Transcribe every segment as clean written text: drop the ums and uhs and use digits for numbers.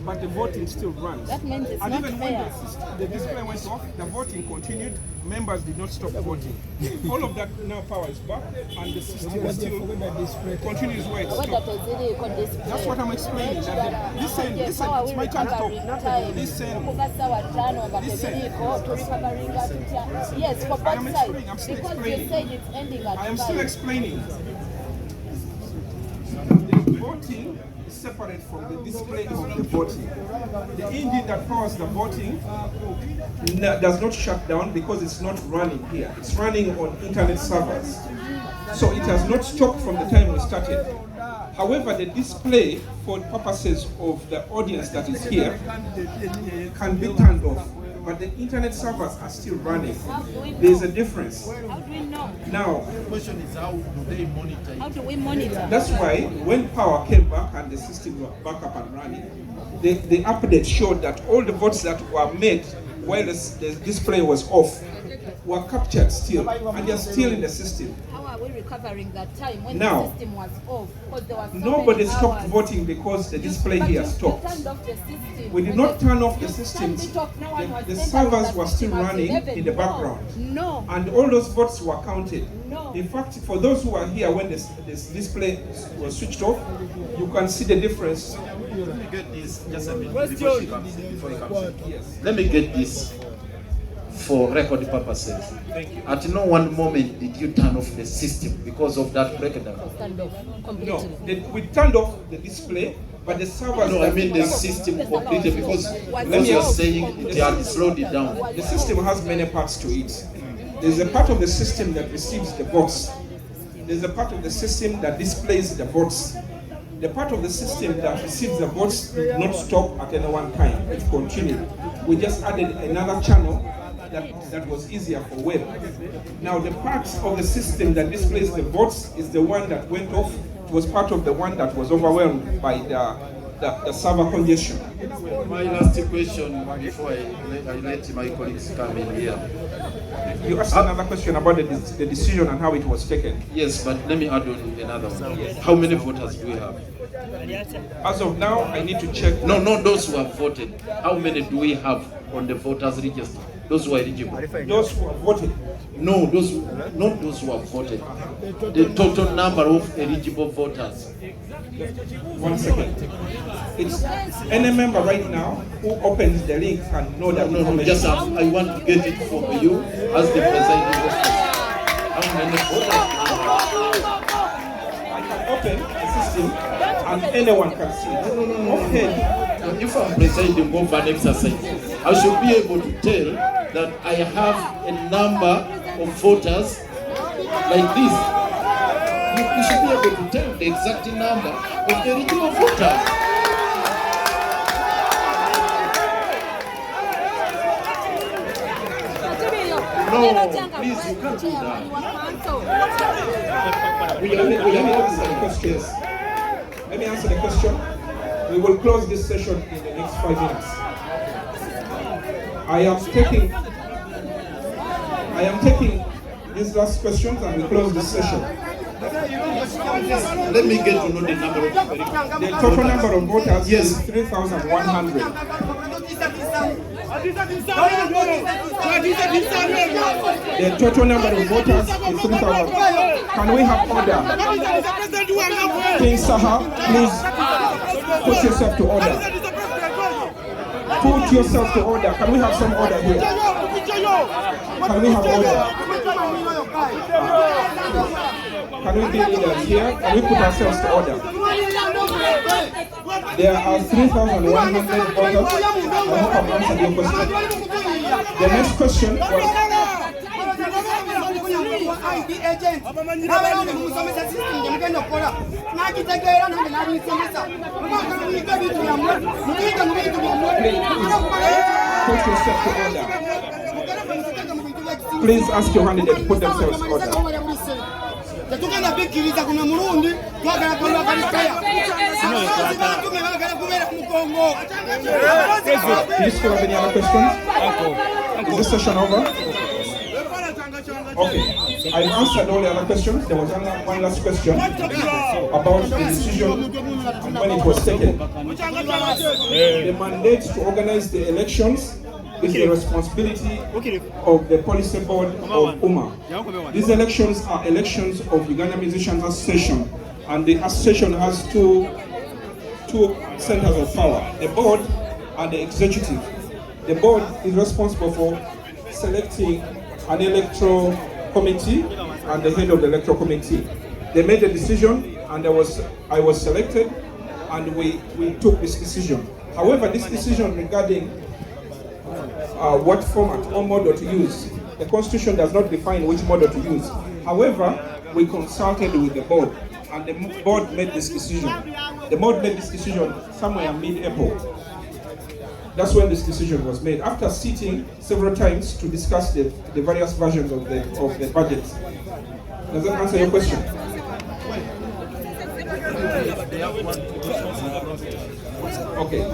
but the voting still runs. That means it's and not even fair. when the display went off, the voting continued. Members did not stop voting. All of that now power is back, and the system is still continues where it stopped. That's what I'm explaining. That listen, it's my turn to talk. Listen. Yes, for both sides. I'm still Because explaining. you said it's ending at I am still 5. explaining. The voting is separate from the display of the voting. The engine that powers the voting does not shut down because it's not running here. It's running on internet servers. So it has not stopped from the time we started. However, the display, for purposes of the audience that is here, can be turned off. But the internet servers are still running. There's a difference. How do we know? Now, The question is, how do they monitor? How do we monitor? that's why when power came back and the system was back up and running, the update showed that all the votes that were made while the display was off were captured still, and they're still in the system. How are we recovering that time when Now, the system was off? Because there was so Nobody many stopped hours. voting because the display But here you stopped. turned off the system. We did not turn off the You systems. turned it off. No one was The centered servers on were that still system at running 11. in the No. background. No. And all those votes were counted. No. In fact, for those who are here when this display was switched off, you can see the difference. Let me get this just a minute before he comes in. Yes. Let me get this for record purposes. Thank you. At no one moment did you turn off the system because of that breakdown. Stand off completely. No, we turned off the display, but the servers. No, I mean the system completely because me you're ask- saying it had slowed it down. The system has many parts to it. There's a part of the system that receives the votes. There's a part of the system that displays the votes. The part of the system that receives the votes did not stop at any one time. It continued. We just added another channel that was easier for web. Now the part of the system that displays the votes is the one that went off. It was part of the one that was overwhelmed by the server congestion. My last question before I let my colleagues come in here. You asked another question about the decision and how it was taken. Yes, but let me add on another one. How many voters do we have? As of now, I need to check. No, not those who have voted. How many do we have on the voters register? Those who are eligible. Those who have voted. No, not those who have voted. The total number of eligible voters. 1 second. It's any member right now who opens the link can know that No, information. just I want to get it from you as the presiding officer. How many voters? I can open the system and anyone can see it. Okay. If I'm presiding over an exercise, I should be able to tell that I have a number of voters like this. You should be able to tell the exact number of eligible voters. No, please, you can't do that. Let me answer the question. Let me answer the question. We will close this session in the next 5 minutes. I am taking these last questions and we close this session. Let me get to know the number of voters. The total number of voters Yes. is 3,100. The total number of voters is 3,000. Can we have order? King Saha, please put yourself to order. Put yourself to order. Can we have some order here? Can we have order? Can we be leaders here? Can we put ourselves to order? There are 3,100 voters. I hope I've answered your question. The next question was... Put yourself to order. Please ask your candidate to put themselves in order. Please, do you have any other questions? Is this session over? Okay, I've answered all the other questions. There was one last question about the decision and when it was taken. The mandate to organize the elections is the responsibility of the policy board of UMA. These elections are elections of Uganda Musicians Association, and the association has two centers of power, the board and the executive. The board is responsible for selecting an electoral committee and the head of the electoral committee. They made the decision, and I was selected, and we took this decision. However, this decision regarding what format or model to use, the Constitution does not define which model to use. However, we consulted with the board, and the board made this decision. The board made this decision somewhere mid-April. That's when this decision was made, after sitting several times to discuss the various versions of the budget. Does that answer your question? Okay.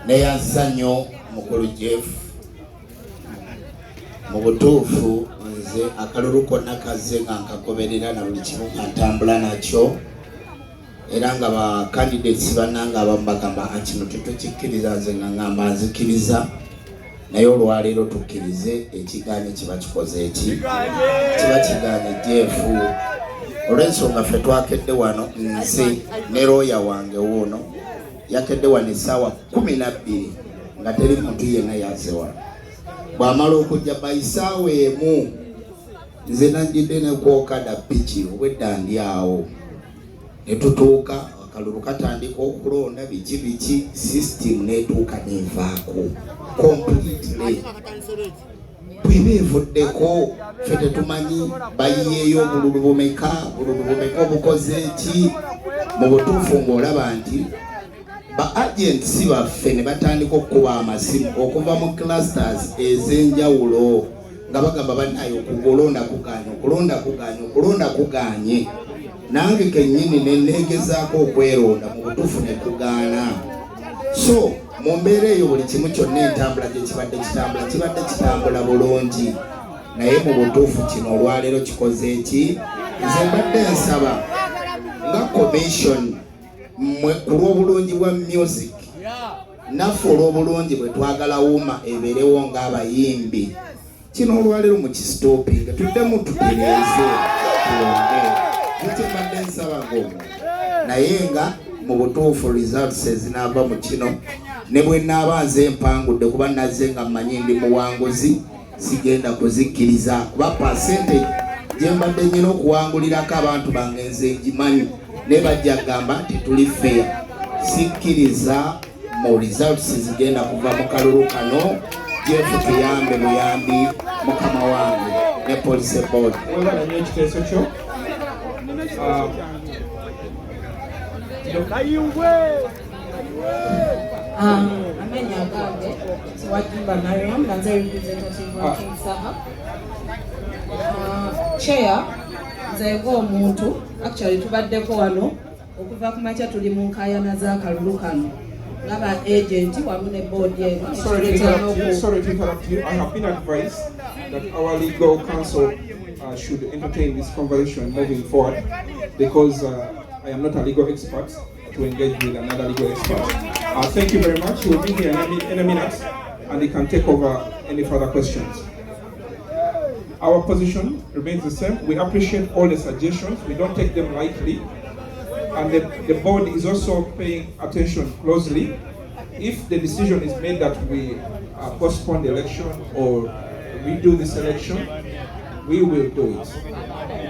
Neyansanyo mukulu Jeff mu butuufu nze akalulu konna kazze nga nkagoberera na buli kimu ntambula nakyo, era nga ba candidates bannanga abamu bagamba kino tetukikkiriza, nze nga ngamba nzikiriza, naye olwaleero tukkirize ekigaanye kiba kikoze eki, kiba kigaanye Jeff. Olw'ensonga ffe twakedde wano, nze ne looya wange wuuno yakedde wano essaawa 12 nga teri muntu yenna yazewa. Bw'amala okujja bayisaawa emu, nze najjidde ne kwokada piki obwedda ndi awo, ne tutuuka akalulu katandika okulonda biki system netuuka nevaako completely. Bweba evuddeko ffe tetumanyi bayiyeeyo obululu bumeka obukoze eki. Mu butuufu ng'olaba nti ba agents baffe ne batandika okukuba amasimu okuva mu clusters ez'enjawulo nga bagamba bannayo okulonda kuganye. Nange kennyini ne neegezaako okweronda, mu butuufu ne kugaana. So mu mbeera eyo buli kimu kyonna entambula gye kibadde kitambula bulungi, naye mu butuufu kino olwaleero kikoze eki. Nze mbadde nsaba nga commission mwe ku lw'obulungi bwa music, naffe olw'obulungi bwe twagala UMA ebeerewo ng'abayimbi, kino olwaleero mu kisitoopinga tuddemu tutereeze tulonde. Ekyo mbadde nsaba ng'omwo, naye nga mu butuufu results ezinaava mu kino ne bwe naaba nze empangudde kuba nazze nga mmanyi ndi muwanguzi, sigenda kuzikkiriza kuba percentage gye mbadde nnyina okuwangulirako abantu bange nze ngimanyi, ne bajja kugamba nti tuli fair. Sikkiriza mu results zigenda kuva mu kalulu kano. Jeff tuyambe buyambi mukama wange ne police board. Amenya agambe Siwajimba Mariam, Nanze representative wa kingsaha. Chair, nzego omuntu, actually tubaddeko wano okuva ku makya tuli mu nkaayana z'akalulu kano ng'aba agent wamu ne board yeno. Sorry to interrupt you. I have been advised that our legal counsel should entertain this conversation moving forward, because I am not a legal expert to engage with another legal expert. Thank you very much. We'll be here in a minute, and they can take over any further questions. Our position remains the same. We appreciate all the suggestions. We don't take them lightly. And the board is also paying attention closely. If the decision is made that we postpone the election or redo this election, we will do it.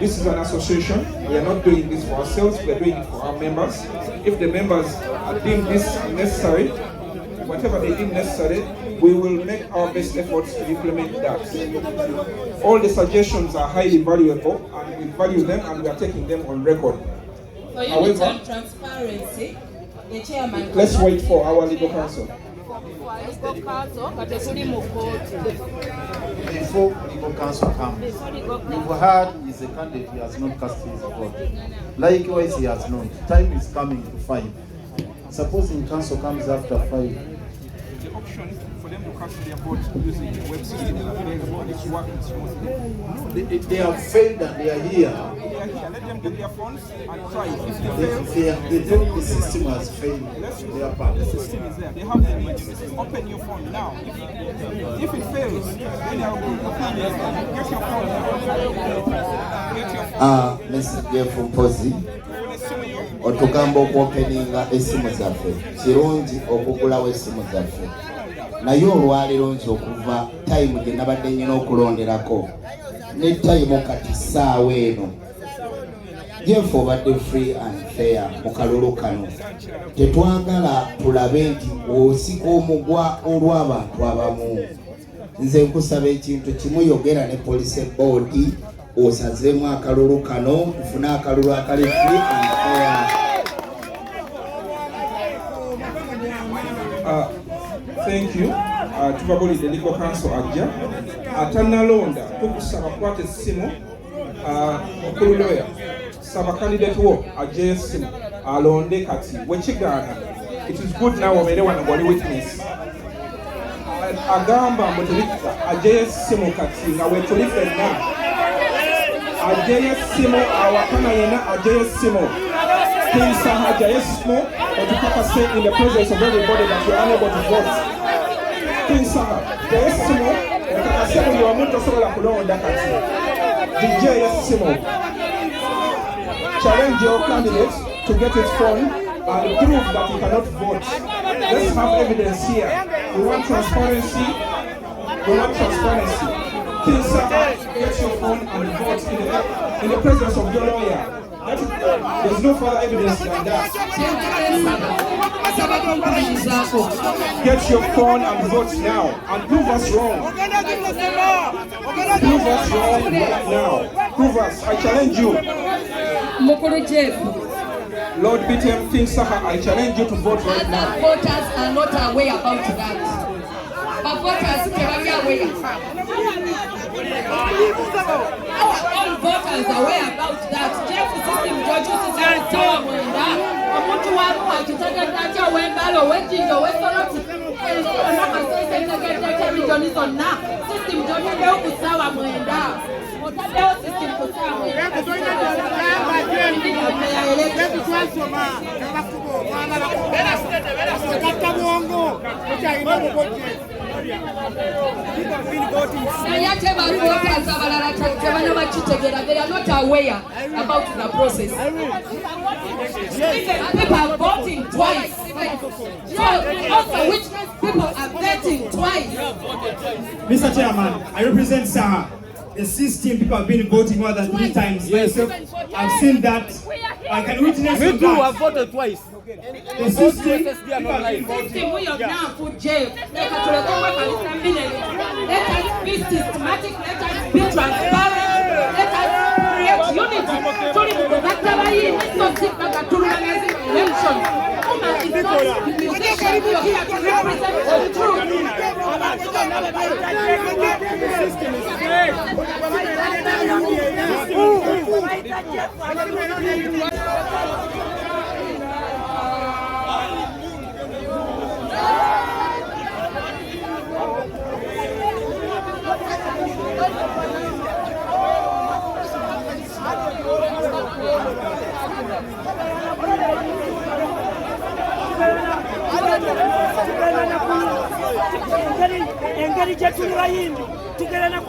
This is an association. We are not doing this for ourselves. We are doing it for our members. If the members deem this necessary, whatever they deem necessary, we will make our best efforts to implement that. All the suggestions are highly valuable, and we value them, and we are taking them on record. However, transparency, the chairman. Let's wait for our legal counsel. Before legal counsel comes, we've heard he's a candidate, he has not cast his vote. Likewise, he has not. Time is coming to 5. Supposing counsel comes after 5, the option for them to cancel their vote using the website is available and it's working smoothly. They have failed and they are here. They are here. Let them get their phones and try it. If They think the system has failed. Their part. the system is there. They have the link. Open your phone now. If it fails, then I'll go. Get your phone now. Get your phone. Mr. Jeff Mpozi otugamba okwopeninga essimu zaffe kirungi okugulawo essimu zaffe naye olwaleero nti okuva tayimu gye nabadde nyina okulonderako ne tayimu kati ssaawa eno Jeff obadde free and fair mu kalulu kano tetwagala tulabe nti osika omugwa olw'abantu abamu nze nkusaba ekintu kimu yogera ne police board osazeemu akalulu kano tufune akalulu akali free and fair. Thank you. Tubagulidde legal counsel ajja atanalonda tukusaba kwata essimu okululoya saba candidate wo ajja essimu alonde kati wekigaana it is good now obeere wano wali witness agamba mbu tebikka ajja essimu kati nga wetuli ffenna ajja essimu awakana yena ajja essimu kingsaha ajja essimu otukakase in the presence of everybody that you are unable to vote. Kingsaha ajja essimu otukakase buli omu tosobola kulonda kati dijja essimu. Challenge your candidate to get his phone and prove that he cannot vote. Let's have evidence here. We want transparency. Kingsaha, get your phone and vote in the presence of your lawyer. There's no further evidence than that. Get your phone and vote now and prove us wrong. Prove us wrong right now. Prove us. I challenge you. Lord BTM Kingsaha, I challenge you to vote right now. Voters are not aware about that. But voters are aware. Our own voters are aware about that. Jeff system judges is sawa mwenda. Omuntu wamu akitegeddeko wembalo wejinjo wesoroti. Onamasese tegeddeko ebijoni zonna. System judges okusawa mwenda. Otabeho system kusawa mwenda. They are not aware about the process. People are voting twice. So also which people are vetting twice. Mr. Chairman, I represent Saha. The system people have been voting more than 3 times. Yes, I've seen that. I can witness me too, I've voted twice. The system people have been voting. We have now put jail. Let us be systematic. Let us be transparent. Let us create unity. Sorry, election. Engeri gye tuli bayimbi tugenda